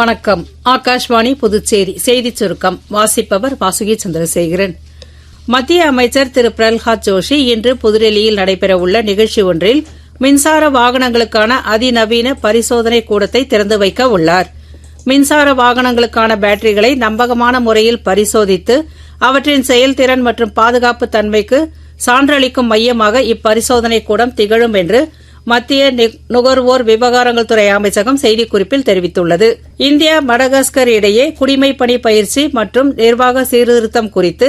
வணக்கம். ஆகாஷ்வாணி புதுச்சேரி செய்திச் சுருக்கம் வாசிப்பவர் வாசுகி சந்திரசேகரன். மத்திய அமைச்சர் திரு பிரல்ஹாத் ஜோஷி இன்று புதுடெல்லியில் நடைபெறவுள்ள நிகழ்ச்சி ஒன்றில் மின்சார வாகனங்களுக்கான அதிநவீன பரிசோதனை கூடத்தை திறந்து வைக்க உள்ளார். மின்சார வாகனங்களுக்கான பேட்டரிகளை நம்பகமான முறையில் பரிசோதித்து அவற்றின் செயல்திறன் மற்றும் பாதுகாப்பு தன்மைக்கு சான்றளிக்கும் மையமாக இப்பரிசோதனை கூடம் திகழும் என்று மத்திய நுகர்வோர் விவகாரங்கள் துறை அமைச்சகம் செய்திக்குறிப்பில் தெரிவித்துள்ளது. இந்தியா மடகாஸ்கர் இடையே குடிமைப் பணி பயிற்சி மற்றும் நிர்வாக சீர்திருத்தம் குறித்து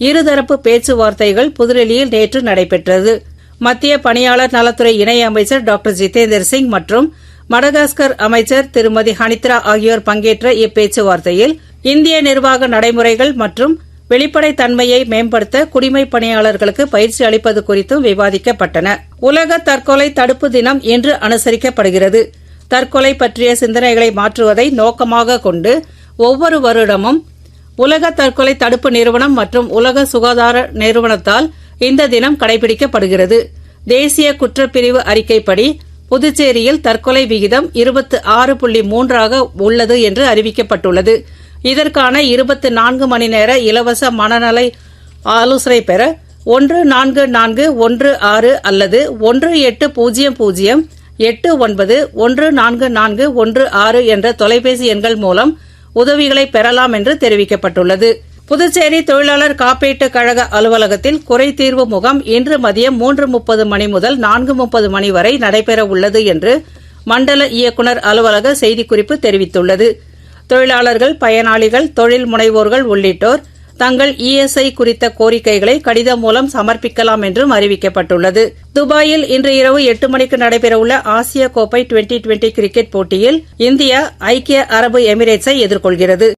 இருதரப்பு பேச்சுவார்த்தைகள் புதுடெல்லியில் நேற்று நடைபெற்றது. மத்திய பணியாளர் நலத்துறை இணை அமைச்சர் டாக்டர் ஜிதேந்தர் சிங் மற்றும் மடகாஸ்கர் அமைச்சர் திருமதி ஹனித்ரா ஆகியோர் பங்கேற்ற இப்பேச்சுவார்த்தையில் இந்திய நிர்வாக நடைமுறைகள் மற்றும் வெளிப்படைத்தன்மையை மேம்படுத்த குடிமைப் பணியாளர்களுக்கு பயிற்சி அளிப்பது குறித்தும் விவாதிக்கப்பட்டன. உலக தற்கொலை தடுப்பு தினம் இன்று அனுசரிக்கப்படுகிறது. தற்கொலை பற்றிய சிந்தனைகளை மாற்றுவதை நோக்கமாக கொண்டு ஒவ்வொரு வருடமும் உலக தற்கொலை தடுப்பு நிறுவனம் மற்றும் உலக சுகாதார நிறுவனத்தால் இந்த தினம் கடைபிடிக்கப்படுகிறது. தேசிய குற்றப்பிரிவு அறிக்கைப்படி புதுச்சேரியில் தற்கொலை விகிதம் 26.3 உள்ளது என்று அறிவிக்கப்பட்டுள்ளது. இதற்கான 24 மணி நேர இலவச மனநல ஆலோசனை பெற 144116 அல்லது 180089144416 என்ற தொலைபேசி எண்கள் மூலம் உதவிகளை பெறலாம் என்று தெரிவிக்கப்பட்டுள்ளது. புதுச்சேரி தொழிலாளர் காப்பீட்டுக் கழக அலுவலகத்தில் குறைதீர்வு முகாம் இன்று மதியம் 3:30 மணி முதல் 4:30 மணி வரை நடைபெற உள்ளது என்று மண்டல இயக்குநர் அலுவலக செய்திக்குறிப்பு தெரிவித்துள்ளது. தொழிலாளர்கள், பயனாளிகள், தொழில் முனைவோர்கள் உள்ளிட்டோர் தங்கள் இஎஸ்ஐ குறித்த கோரிக்கைகளை கடிதம் மூலம் சமர்ப்பிக்கலாம் என்றும் அறிவிக்கப்பட்டுள்ளது. துபாயில் இன்று இரவு 8 மணிக்கு நடைபெறவுள்ள ஆசிய கோப்பை 2020 கிரிக்கெட் போட்டியில் இந்தியா ஐக்கிய அரபு எமிரேட்ஸை எதிர்கொள்கிறது.